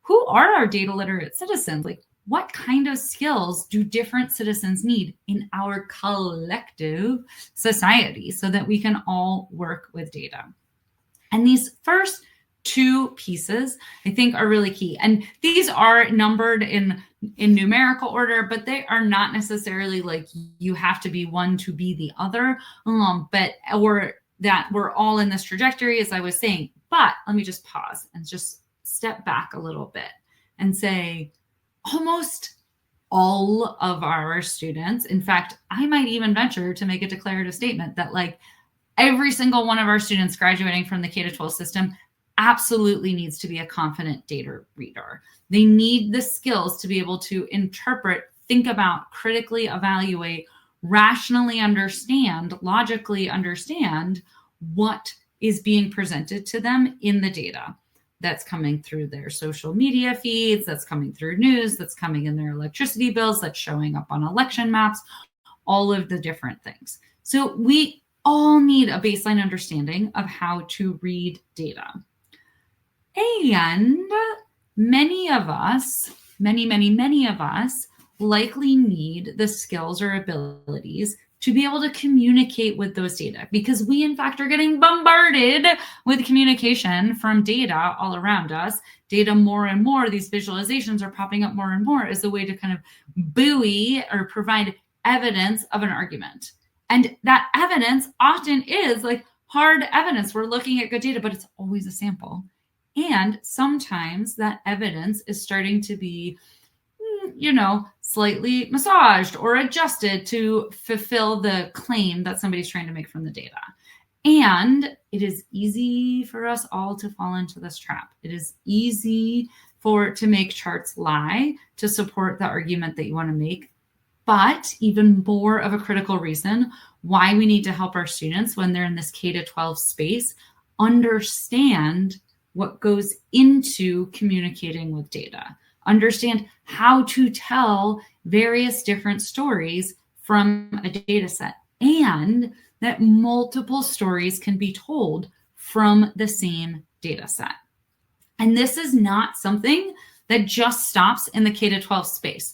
who are our data literate citizens? Like, what kind of skills do different citizens need in our collective society so that we can all work with data? And these first two pieces, I think, are really key. And these are numbered in numerical order, but they are not necessarily like you have to be one to be the other, or that we're all in this trajectory, as I was saying. But let me just pause and just step back a little bit and say, almost all of our students, in fact, I might even venture to make a declarative statement that like every single one of our students graduating from the K-12 system absolutely needs to be a confident data reader. They need the skills to be able to interpret, think about, critically evaluate, rationally understand, logically understand what is being presented to them in the data that's coming through their social media feeds, that's coming through news, that's coming in their electricity bills, that's showing up on election maps, all of the different things. So we all need a baseline understanding of how to read data. And many of us, many of us likely need the skills or abilities to be able to communicate with those data, because we in fact are getting bombarded with communication from data all around us. Data more and more, these visualizations are popping up more and more as a way to kind of buoy or provide evidence of an argument. And that evidence often is like hard evidence. We're looking at good data, but it's always a sample. And sometimes that evidence is starting to be, slightly massaged or adjusted to fulfill the claim that somebody's trying to make from the data. And it is easy for us all to fall into this trap. It is easy to make charts lie to support the argument that you want to make. But even more of a critical reason why we need to help our students when they're in this K-12 space understand what goes into communicating with data, understand how to tell various different stories from a data set, and that multiple stories can be told from the same data set. And this is not something that just stops in the K-12 space.